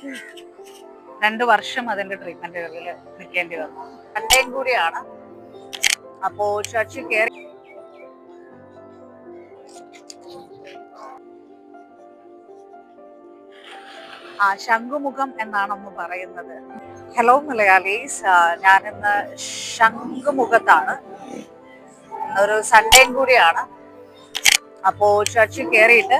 2 വർഷം അതിന്റെ ട്രീറ്റ്മെന്റുകളിൽ നിൽക്കേണ്ടി വന്നു. സൺഡേയും കൂടിയാണ്. അപ്പോ ചർച്ചിൽ കയറി ശംഖുമുഖം എന്നാണ് അമ്മ പറയുന്നത്. ഹലോ മലയാളീസ്, ഞാനിന്ന് ശംഖുമുഖത്താണ്. ഒരു സൺഡേയും കൂടിയാണ്. അപ്പോ ചർച്ചിൽ കയറിയിട്ട്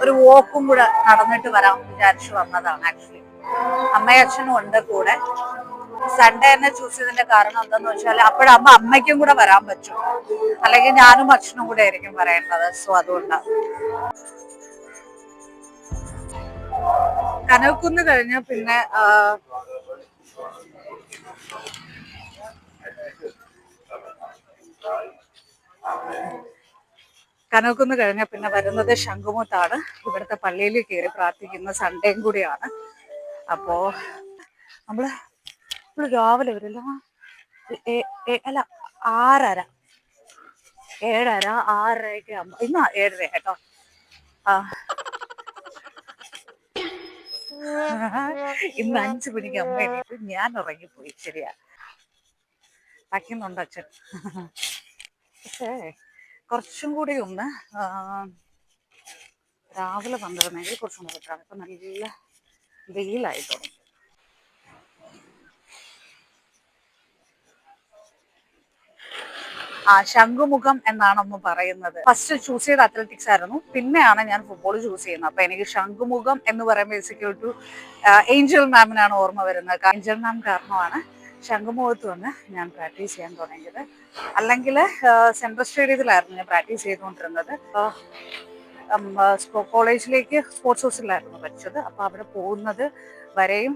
ഒരു വോക്കും കൂടെ നടന്നിട്ട് വരാമെന്ന് വിചാരിച്ചു വന്നതാണ്. ആക്ച്വലി അമ്മയും അച്ഛനും ഉണ്ട് കൂടെ. സൺഡേ തന്നെ ചൂസ് ചെയ്തതിന്റെ കാരണം എന്താന്ന് വെച്ചാൽ അപ്പോഴമ്മ അമ്മയ്ക്കും കൂടെ വരാൻ പറ്റും, അല്ലെങ്കിൽ ഞാനും അച്ഛനും കൂടെ ആയിരിക്കും വരേണ്ടത്. സോ അതുകൊണ്ടാണ്. കനകക്കുന്ന് കഴിഞ്ഞ പിന്നെ കനകക്കുന്ന് കഴിഞ്ഞ പിന്നെ വരുന്നത് ശംഖുമുഖത്താണ്. ഇവിടുത്തെ പള്ളിയിൽ കയറി പ്രാർത്ഥിക്കുന്ന സൺഡേയും കൂടിയാണ്. അപ്പോ നമ്മള് രാവിലെ വരില്ല, അല്ല 6:30 7:30 6:30 ആകുമ്പോ, ഇന്ന് 7:30 കേട്ടോ. ഇന്ന് 5 മണിക്ക് അമ്മ എണീറ്റ്, ഞാൻ ഉറങ്ങിപ്പോയി. ശരിയാ, വയ്ക്കുന്നുണ്ട് അച്ഛൻ. പക്ഷേ കുറച്ചും കൂടി ഒന്ന് രാവിലെ പന്ത്രണ്ടെങ്കിൽ കുറച്ചും കൂടി പറ്റാണ്. ഇപ്പൊ നല്ല വെയിലായി തുടങ്ങി. ശംഖുമുഖം എന്നാണ് അമ്മ പറയുന്നത്. ഫസ്റ്റ് ചൂസ് ചെയ്ത അത്ലറ്റിക്സ് ആയിരുന്നു, പിന്നെയാണ് ഞാൻ ഫുട്ബോൾ ചൂസ് ചെയ്യുന്നത്. അപ്പൊ എനിക്ക് ശംഖുമുഖം എന്ന് പറയുമ്പോൾ ബേസിക്കലി ഒരു ഏഞ്ചൽ മാമിനാണ് ഓർമ്മ വരുന്നത്. ഏഞ്ചൽ മാം കാരണമാണ് ശംഖുമുഖത്ത് വന്ന് ഞാൻ പ്രാക്ടീസ് ചെയ്യാൻ തുടങ്ങിയത്. അല്ലെങ്കിൽ സെൻട്രൽ സ്റ്റേഡിയത്തിലായിരുന്നു ഞാൻ പ്രാക്ടീസ് ചെയ്തുകൊണ്ടിരുന്നത്. കോളേജിലേക്ക് സ്പോർട്സ് ഹൗസിലായിരുന്നു പഠിച്ചത്. അപ്പൊ അവിടെ പോകുന്നത് വരെയും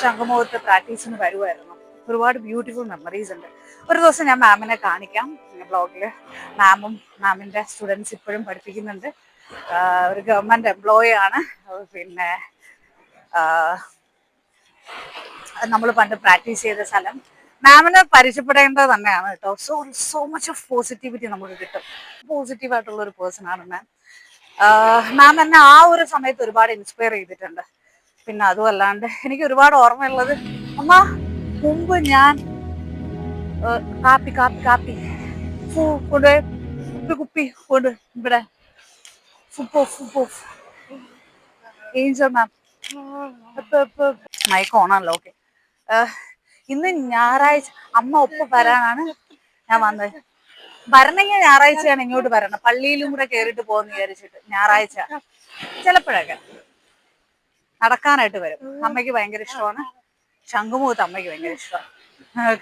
ശംഖുമുഖത്ത് പ്രാക്ടീസിന് വരുമായിരുന്നു. ഒരുപാട് ബ്യൂട്ടിഫുൾ മെമ്മറീസ് ഉണ്ട്. ഒരു ദിവസം ഞാൻ മാമിനെ കാണിക്കാം ബ്ലോഗിൽ. മാമിന്റെ സ്റ്റുഡൻസ് ഇപ്പോഴും പഠിപ്പിക്കുന്നുണ്ട്. ഒരു ഗവൺമെന്റ് എംപ്ലോയി ആണ്. പിന്നെ നമ്മൾ പണ്ട് പ്രാക്ടീസ് ചെയ്ത സ്ഥലം. മാമിനെ പരിചയപ്പെടേണ്ടത് തന്നെയാണ് കേട്ടോ. സോ മച്ച് ഓഫ് പോസിറ്റിവിറ്റി നമുക്ക് കിട്ടും. പോസിറ്റീവായിട്ടുള്ള ഒരു പേഴ്സൺ ആണ് മാം. മാം എന്നെ ആ ഒരു സമയത്ത് ഒരുപാട് ഇൻസ്പയർ ചെയ്തിട്ടുണ്ട്. പിന്നെ അതും അല്ലാണ്ട് എനിക്ക് ഒരുപാട് ഓർമ്മയുള്ളത്, അമ്മ മുമ്പ് ഞാൻ കാപ്പി കാപ്പി കാപ്പി കൊണ്ട് കുപ്പി കൊണ്ട് ഇവിടെ ഏഞ്ചൽ മാം മൈക്ക് ഓണാണല്ലോ. ഓക്കെ, ഇന്ന് ഞായറാഴ്ച അമ്മ ഒപ്പം വരാനാണ് ഞാൻ വന്നത്. വരണമെങ്കിൽ ഞായറാഴ്ചയാണ് ഇങ്ങോട്ട് വരണം, പള്ളിയിലും കൂടെ കയറിയിട്ട് പോകുന്ന വിചാരിച്ചിട്ട്. ഞായറാഴ്ച ചിലപ്പോഴൊക്കെ നടക്കാനായിട്ട് വരും. അമ്മയ്ക്ക് ഭയങ്കര ഇഷ്ടമാണ് ശംഖുമുഖത്ത്. അമ്മയ്ക്ക് ഭയങ്കര ഇഷ്ടമാണ്.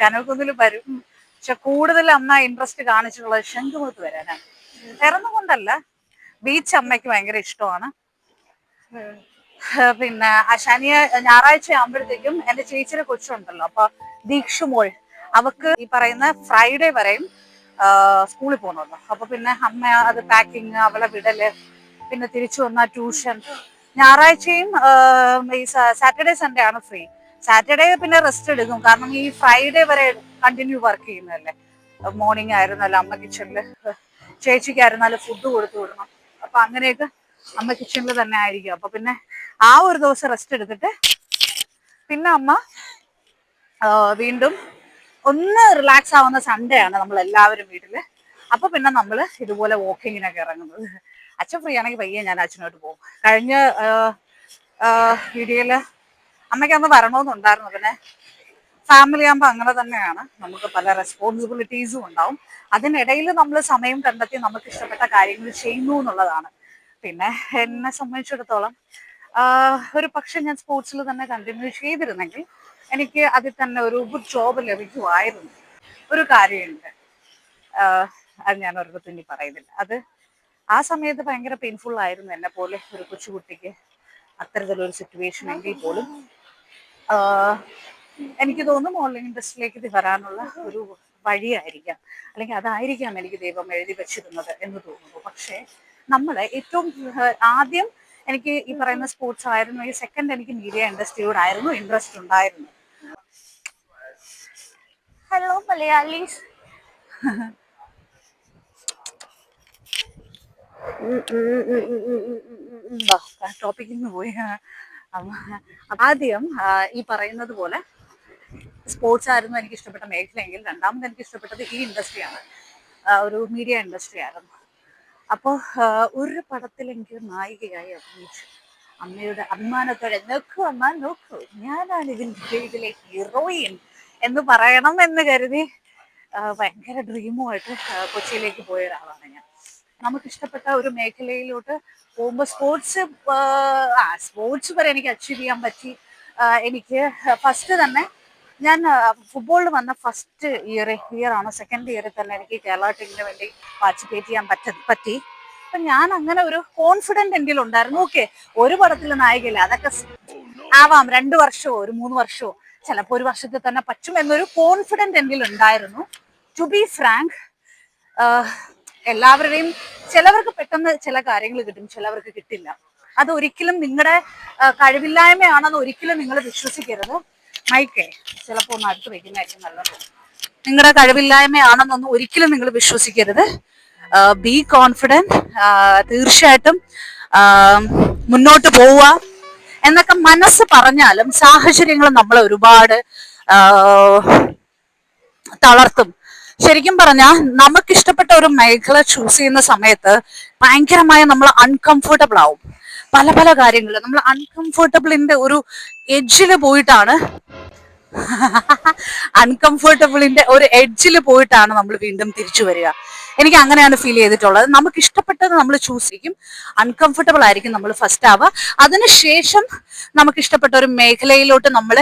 കനകക്കുന്നിൽ വരും, പക്ഷെ കൂടുതൽ അമ്മ ഇൻട്രസ്റ്റ് കാണിച്ചിട്ടുള്ളത് ശംഖുമുഖത്ത് വരാനാണ്. വേറൊന്നും കൊണ്ടല്ല, ബീച്ച് അമ്മയ്ക്ക് ഭയങ്കര ഇഷ്ടമാണ്. പിന്നെ ഞായറാഴ്ച ആകുമ്പോഴത്തേക്കും എന്റെ ചേച്ചിയുടെ കൊച്ചുണ്ടല്ലോ, അപ്പൊ ദീക്ഷുമോൾ, അവക്ക് ഈ പറയുന്ന ഫ്രൈഡേ വരെയും സ്കൂളിൽ പോകണമല്ലോ. അപ്പൊ പിന്നെ അമ്മ അത് പാക്കിങ്, അവളെ വിടല്, പിന്നെ തിരിച്ചു വന്ന ട്യൂഷൻ. ഞായറാഴ്ചയും ഈ സാറ്റർഡേ സൺഡേ ആണ് ഫ്രീ. സാറ്റർഡേ പിന്നെ റെസ്റ്റ് എടുക്കും, കാരണം ഈ ഫ്രൈഡേ വരെ കണ്ടിന്യൂ വർക്ക് ചെയ്യുന്നതല്ലേ. മോർണിംഗ് ആയിരുന്നല്ലോ അമ്മ കിച്ചണില്, ചേച്ചിക്കായിരുന്നാലും ഫുഡ് കൊടുത്തു വിടണം. അപ്പൊ അങ്ങനെയൊക്കെ അമ്മ കിച്ചണിൽ തന്നെ ആയിരിക്കും. അപ്പൊ പിന്നെ ആ ഒരു ദിവസം റെസ്റ്റ് എടുത്തിട്ട് പിന്നെ അമ്മ വീണ്ടും ഒന്ന് റിലാക്സ് ആവുന്ന സൺഡേ ആണ് നമ്മൾ എല്ലാവരും വീട്ടില്. അപ്പൊ പിന്നെ നമ്മൾ ഇതുപോലെ വാക്കിങ്ങിനൊക്കെ ഇറങ്ങുന്നത്. അച്ഛൻ ഫ്രീ ആണെങ്കിൽ പയ്യെ ഞാൻ അച്ഛനോട്ട് പോകും. കഴിഞ്ഞ വീഡിയോയില് അമ്മയ്ക്ക് അന്ന് വരണമെന്നുണ്ടായിരുന്നു. പിന്നെ ഫാമിലി ആകുമ്പോൾ അങ്ങനെ തന്നെയാണ്, നമുക്ക് പല റെസ്പോൺസിബിലിറ്റീസും ഉണ്ടാവും. അതിനിടയിൽ നമ്മൾ സമയം കണ്ടെത്തി നമുക്ക് ഇഷ്ടപ്പെട്ട കാര്യങ്ങൾ ചെയ്യുന്നു എന്നുള്ളതാണ്. പിന്നെ എന്നെ സംബന്ധിച്ചിടത്തോളം ഒരു പക്ഷെ ഞാൻ സ്പോർട്സിൽ തന്നെ കണ്ടിന്യൂ ചെയ്തിരുന്നെങ്കിൽ എനിക്ക് അതിൽ തന്നെ ഒരു ഗുഡ് ജോബ് ലഭിക്കുമായിരുന്നു. ഒരു കാര്യമുണ്ട്, അത് ഞാൻ ഒരിടത്തും ഇനി പറയുന്നില്ല. അത് ആ സമയത്ത് ഭയങ്കര പെയിൻഫുൾ ആയിരുന്നു എന്നെ പോലെ ഒരു കൊച്ചുകുട്ടിക്ക് അത്തരത്തിലൊരു സിറ്റുവേഷൻ എങ്കിൽ പോലും. എനിക്ക് തോന്നുന്നു മോഡലിംഗ് ഇൻഡസ്ട്രിയിലേക്ക് വരാനുള്ള ഒരു വഴിയായിരിക്കാം, അല്ലെങ്കിൽ അതായിരിക്കാം എനിക്ക് ദൈവം എഴുതി വെച്ചിരുന്നത് എന്ന് തോന്നുന്നു. പക്ഷേ നമ്മളെ ഏറ്റവും ആദ്യം എനിക്ക് ഈ പറയുന്ന സ്പോർട്സ് ആയിരുന്നു, ഈ സെക്കൻഡ് എനിക്ക് മീഡിയ ഇൻഡസ്ട്രിയോടായിരുന്നു ഇൻട്രസ്റ്റ് ഉണ്ടായിരുന്നു. ഹലോ മലയാളീസ്. ടോപ്പിക്കിൽ നിന്ന് പോയി. ആദ്യം ഈ പറയുന്നത് പോലെ സ്പോർട്സ് ആയിരുന്നു എനിക്ക് ഇഷ്ടപ്പെട്ട മേഖലയെങ്കിൽ രണ്ടാമത് എനിക്ക് ഇഷ്ടപ്പെട്ടത് ഈ ഇൻഡസ്ട്രിയാണ്, ഒരു മീഡിയ ഇൻഡസ്ട്രി ആയിരുന്നു. അപ്പോൾ ഒരു പടത്തിൽ എനിക്ക് നായികയായി അഭിനയിച്ചു. അമ്മയുടെ അഭിമാനത്തോടെ നോക്കൂ അമ്മ നോക്കൂ, ഞാനാണ് ഇതിലെ ഹീറോയിൻ എന്ന് പറയണം എന്ന് കരുതി ഭയങ്കര ഡ്രീമുമായിട്ട് കൊച്ചിയിലേക്ക് പോയ ഒരാളാണ് ഞാൻ. നമുക്കിഷ്ടപ്പെട്ട ഒരു മേഖലയിലോട്ട് പോകുമ്പോൾ സ്പോർട്സ് വരെ എനിക്ക് അച്ചീവ് ചെയ്യാൻ പറ്റി. എനിക്ക് ഫസ്റ്റ് തന്നെ ഞാൻ ഫുട്ബോളിൽ വന്ന ഫസ്റ്റ് ഇയർ ആണ്, സെക്കൻഡ് ഇയറിൽ തന്നെ എനിക്ക് കേരള ടീമിന് വേണ്ടി പാർട്ടിസിപ്പേറ്റ് ചെയ്യാൻ പറ്റി. അപ്പൊ ഞാൻ അങ്ങനെ ഒരു കോൺഫിഡന്റ് എൻ്റെ ഉണ്ടായിരുന്നു. ഓക്കെ, ഒരു പടത്തിൽ നായികയില്ല, അതൊക്കെ ആവാം, 2 വർഷമോ ഒരു 3 വർഷമോ ചിലപ്പോൾ ഒരു വർഷത്തിൽ തന്നെ പറ്റും എന്നൊരു കോൺഫിഡന്റ് എൻ്റെ ഉണ്ടായിരുന്നു. ടു ബി ഫ്രാങ്ക്, എല്ലാവരുടെയും ചിലവർക്ക് പെട്ടെന്ന് ചില കാര്യങ്ങൾ കിട്ടും, ചിലവർക്ക് കിട്ടില്ല. അത് ഒരിക്കലും നിങ്ങളുടെ കഴിവില്ലായ്മയാണെന്ന് ഒരിക്കലും നിങ്ങൾ വിശ്വസിക്കരുത്. മൈക്കേ ചിലപ്പോൾ ഒന്ന് അടുത്ത് വയ്ക്കുന്നതായിരിക്കും നല്ലത്. നിങ്ങളുടെ കഴിവില്ലായ്മയാണെന്നൊന്നും ഒരിക്കലും നിങ്ങൾ വിശ്വസിക്കരുത്. ബി കോൺഫിഡന്റ്, തീർച്ചയായിട്ടും മുന്നോട്ട് പോവുക എന്നൊക്കെ മനസ്സ് പറഞ്ഞാലും സാഹചര്യങ്ങൾ നമ്മളെ ഒരുപാട് തളർത്തും. ശരിക്കും പറഞ്ഞാൽ നമുക്കിഷ്ടപ്പെട്ട ഒരു മേഖല ചൂസ് ചെയ്യുന്ന സമയത്ത് ഭയങ്കരമായ നമ്മൾ അൺകംഫർട്ടബിൾ ആവും. പല പല കാര്യങ്ങൾ നമ്മൾ അൺകംഫർട്ടബിളിന്റെ ഒരു എഡ്ജിൽ പോയിട്ടാണ് നമ്മൾ വീണ്ടും തിരിച്ചു വരിക. എനിക്ക് അങ്ങനെയാണ് ഫീൽ ചെയ്തിട്ടുള്ളത്. നമുക്ക് ഇഷ്ടപ്പെട്ടത് നമ്മൾ ചൂസ് ചെയ്യും, അൺകംഫർട്ടബിൾ ആയിരിക്കും നമ്മൾ ഫസ്റ്റ് ആവുക, അതിനുശേഷം നമുക്ക് ഇഷ്ടപ്പെട്ട ഒരു മേഖലയിലോട്ട് നമ്മൾ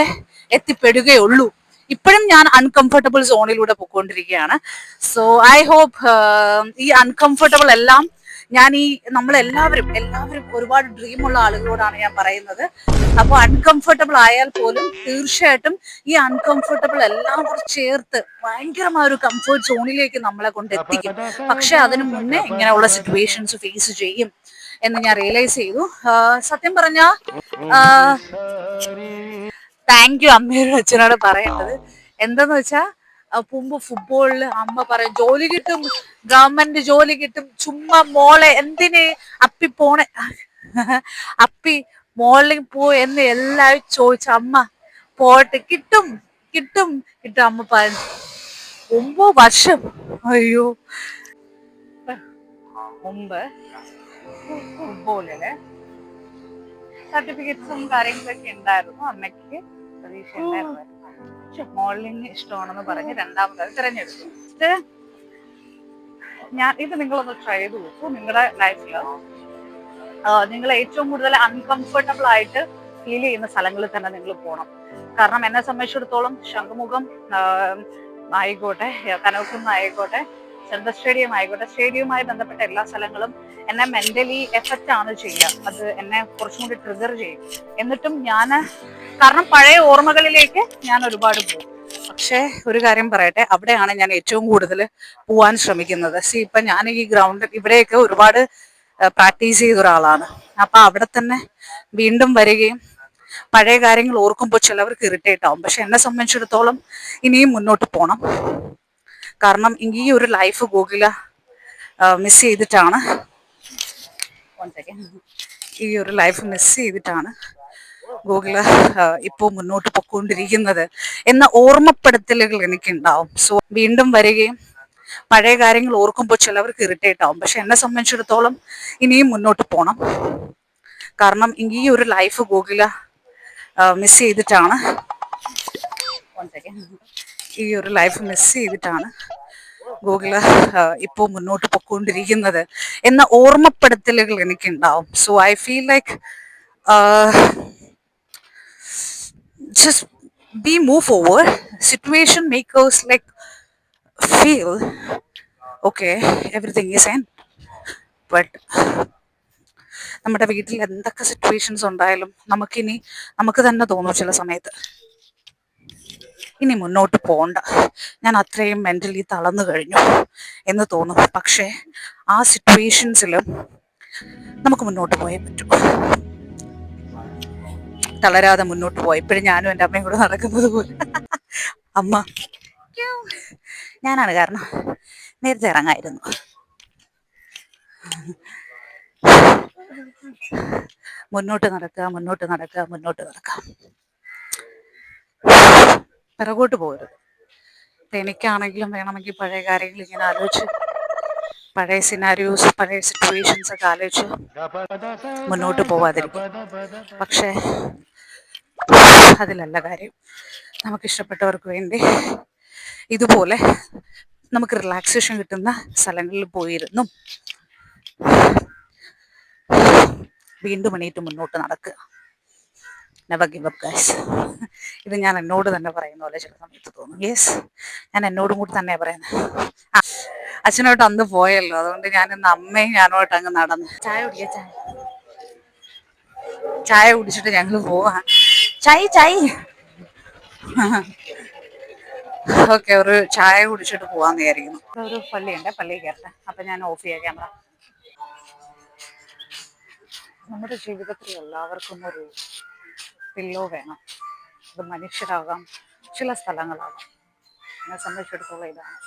എത്തിപ്പെടുകയുള്ളൂ. ഇപ്പോഴും ഞാൻ അൺകംഫർട്ടബിൾ സോണിലൂടെ പോയിക്കൊണ്ടിരിക്കുകയാണ്. സോ ഐ ഹോപ്പ് ഈ അൺകംഫർട്ടബിൾ എല്ലാം നമ്മളെല്ലാവരും ഒരുപാട് ഡ്രീമുള്ള ആളുകളോടാണ് ഞാൻ പറയുന്നത്. അപ്പോൾ അൺകംഫർട്ടബിൾ ആയാൽ പോലും തീർച്ചയായിട്ടും ഈ അൺകംഫർട്ടബിൾ എല്ലാം കൂടി ചേർത്ത് ഭയങ്കരമായ ഒരു കംഫർട്ട് സോണിലേക്ക് നമ്മളെ കൊണ്ട് എത്തിക്കും. പക്ഷെ അതിനു മുന്നേ ഇങ്ങനെയുള്ള സിറ്റുവേഷൻസ് ഫേസ് ചെയ്യും എന്ന് ഞാൻ റിയലൈസ് ചെയ്തു. സത്യം പറഞ്ഞാ താങ്ക് യു അമ്മയോടും അച്ഛനോട് പറയേണ്ടത്. എന്താന്ന് വെച്ചാ മുമ്പ് ഫുട്ബോളില് അമ്മ പറയും ജോലി കിട്ടും, ഗവൺമെന്റ് ജോലി കിട്ടും, ചുമ്മാ മോളെ എന്തിന് അപ്പി പോണെ, അപ്പി മോളിൽ പോ എന്ന് എല്ലാവരും ചോദിച്ച അമ്മ പോയിട്ട് കിട്ടും കിട്ടും കിട്ടും അമ്മ പറഞ്ഞു. 9 വർഷം അയ്യോ മുമ്പ് ഫുട്ബോളില് സർട്ടിഫിക്കറ്റ്സും കാര്യങ്ങളൊക്കെ ഉണ്ടായിരുന്നു. അമ്മയ്ക്ക് പ്രതീക്ഷ ഉണ്ടായിരുന്നു. മോഡലിംഗ് ഇഷ്ടമാണെന്ന് പറഞ്ഞ് രണ്ടാമത് തിരഞ്ഞെടുത്തു. ഇത് നിങ്ങളൊന്ന് ട്രൈ ചെയ്ത് നോക്കൂ. നിങ്ങളുടെ ലൈഫിൽ നിങ്ങൾ ഏറ്റവും കൂടുതൽ അൺകംഫർട്ടബിൾ ആയിട്ട് ഫീൽ ചെയ്യുന്ന സ്ഥലങ്ങളിൽ തന്നെ നിങ്ങൾ പോകണം. കാരണം എന്നെ സംബന്ധിച്ചിടത്തോളം ശംഖുമുഖം ആയിക്കോട്ടെ, കനകക്കുന്ന് ആയിക്കോട്ടെ, സെൻട്രൽ സ്റ്റേഡിയം ആയിക്കോട്ടെ, സ്റ്റേഡിയവുമായി ബന്ധപ്പെട്ട എല്ലാ സ്ഥലങ്ങളും എന്നെ മെന്റലി എഫക്റ്റ് ആണ് ചെയ്യുക. അത് എന്നെ കുറച്ചും കൂടി ട്രിഗർ ചെയ്യും. എന്നിട്ടും കാരണം പഴയ ഓർമ്മകളിലേക്ക് ഞാൻ ഒരുപാട് പോകും. പക്ഷേ ഒരു കാര്യം പറയട്ടെ, അവിടെയാണ് ഞാൻ ഏറ്റവും കൂടുതൽ പോവാൻ ശ്രമിക്കുന്നത്. ഇപ്പൊ ഞാൻ ഈ ഗ്രൗണ്ടിൽ ഇവിടെയൊക്കെ ഒരുപാട് പ്രാക്ടീസ് ചെയ്ത ഒരാളാണ്. അപ്പൊ അവിടെ തന്നെ വീണ്ടും വരികയും പഴയ കാര്യങ്ങൾ ഓർക്കുമ്പോൾ ചിലവർക്ക് ഇറിറ്റേറ്റ് ആവും. പക്ഷെ എന്നെ സംബന്ധിച്ചിടത്തോളം ഇനിയും മുന്നോട്ട് പോകണം. കാരണം ഈ ഒരു ലൈഫ് ഗൂഗിള മിസ് ചെയ്തിട്ടാണ് ഗൂഗിള ഇപ്പോൾ മുന്നോട്ട് പൊയ്ക്കൊണ്ടിരിക്കുന്നത് എന്ന ഓർമ്മപ്പെടുത്തലുകൾ എനിക്കുണ്ടാവും. സോ വീണ്ടും വരികയും പഴയ കാര്യങ്ങൾ ഓർക്കുമ്പോൾ ചിലവർക്ക് ഇറിറ്റേറ്റ് ആവും. പക്ഷെ എന്നെ സംബന്ധിച്ചിടത്തോളം ഇനിയും മുന്നോട്ട് പോകണം. കാരണം ഈ ഒരു ലൈഫ് ഗൂഗിള മിസ് ചെയ്തിട്ടാണ് ഗൂഗിള ഇപ്പോൾ മുന്നോട്ട് പൊയ്ക്കൊണ്ടിരിക്കുന്നത് എന്ന ഓർമ്മപ്പെടുത്തലുകൾ എനിക്കുണ്ടാവും. So I feel like just move forward. Situation make us like feel okay, everything is in, but നമ്മുടെ വീട്ടിൽ എന്തൊക്കെ സിറ്റുവേഷൻസ് ഉണ്ടായാലും നമുക്ക് തന്നെ തോന്നും ചില സമയത്ത് ഇനി മുന്നോട്ട് പോകണ്ട, ഞാൻ അത്രയും മെന്റലി തളർന്നു കഴിഞ്ഞു എന്ന് തോന്നും. പക്ഷേ ആ സിറ്റുവേഷൻസിലും നമുക്ക് മുന്നോട്ട് പോയേ പറ്റൂ. തളരാതെ മുന്നോട്ട് പോയി. ഇപ്പോഴും ഞാനും എൻ്റെ അമ്മയും കൂടെ നടക്കുന്നത് പോലെ. അമ്മ ഞാനാണ് കാരണം, നേരത്തെ ഇറങ്ങായിരുന്നു. മുന്നോട്ട് നടക്കുക, മുന്നോട്ട് നടക്കുക, മുന്നോട്ട് നടക്കുക. പിറകോട്ട് പോകരുത്. എനിക്കാണെങ്കിലും വേണമെങ്കിൽ പഴയ കാര്യങ്ങൾ ഇങ്ങനെ ആലോചിച്ച്, പഴയ സിനാരിയോസ്, പഴയ സിറ്റുവേഷൻസ് ഒക്കെ ആലോചിച്ച് മുന്നോട്ട് പോവാതിരിക്കും. പക്ഷേ അതിലല്ല കാര്യം. നമുക്കിഷ്ടപ്പെട്ടവർക്ക് വേണ്ടി ഇതുപോലെ നമുക്ക് റിലാക്സേഷൻ കിട്ടുന്ന സ്ഥലങ്ങളിൽ പോയിരുന്നും വീണ്ടും എണീറ്റ് മുന്നോട്ട് നടക്കുക. Never give up guys. ഇത് ഞാൻ എന്നോട് തന്നെ പറയുന്ന പോലെ ചില സമയത്ത് തോന്നും. യെസ്, ഞാൻ എന്നോടും കൂടി തന്നെ പറയുന്നത്. അച്ഛനോട്ട് അന്ന് പോയല്ലോ, അതുകൊണ്ട് ഞാൻ ഇന്ന് അമ്മയും ഞാനോട്ട് അങ്ങ് നടന്നു. ചായ കുടിക്കുക, ചായ കുടിച്ചിട്ട് ഞങ്ങൾ പോവാ. ചായ ഓക്കെ, ഒരു ചായ കുടിച്ചിട്ട് പോവാന്ന് വിചാരിക്കുന്നു. ഒരു പള്ളിയുണ്ട്, പള്ളിയിൽ കയറട്ടെ. അപ്പൊ ഞാൻ ഓഫ് ചെയ്യാം ക്യാമറ. നമ്മുടെ ജീവിതത്തിൽ എല്ലാവർക്കും ഒരു പില്ലോ വേണം. അത് മനുഷ്യരാകാം, ചില സ്ഥലങ്ങളാകാം. എന്നെ സംബന്ധിച്ചിടത്തോളം ഇതാണ്.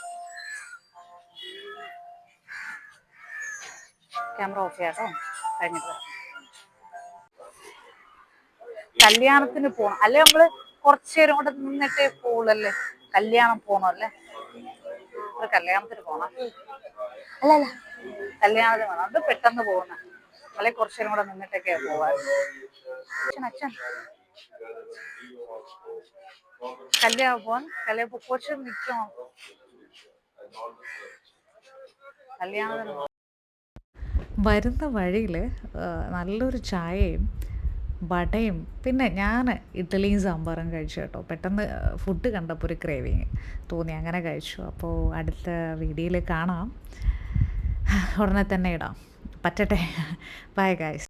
ക്യാമറ ഓഫ് ചെയ്യാട്ടോ, കഴിഞ്ഞിട്ട് കല്യാണത്തിന് പോകണം. അല്ലെ നമ്മള് കുറച്ചു നേരം കൂടെ നിന്നിട്ടേ പോവുള്ളല്ലേ. കല്യാണം പോണല്ലേ, ഒരു കല്യാണത്തിന് പോണം. അല്ല, കല്യാണത്തിന് പോകണം. അത് പെട്ടെന്ന് പോകുന്ന, അല്ലെ കുറച്ചു നേരം കൂടെ നിന്നിട്ടൊക്കെ പോവാൻ. അച്ഛൻ കല്യാണം പോവാൻ, കുറച്ച് നിൽക്കണം കല്യാണത്തിന്. വരുന്ന വഴിയിൽ നല്ലൊരു ചായയും വടയും, പിന്നെ ഞാൻ ഇഡ്ഡലിയും സാമ്പാറും കഴിച്ചു കേട്ടോ. പെട്ടെന്ന് ഫുഡ് കണ്ടപ്പോൾ ഒരു ക്രേവിങ് തോന്നി, അങ്ങനെ കഴിച്ചു. അപ്പോൾ അടുത്ത വീഡിയോയിൽ കാണാം, ഉടനെ തന്നെ ഇടാം. പറ്റട്ടെ. Bye guys.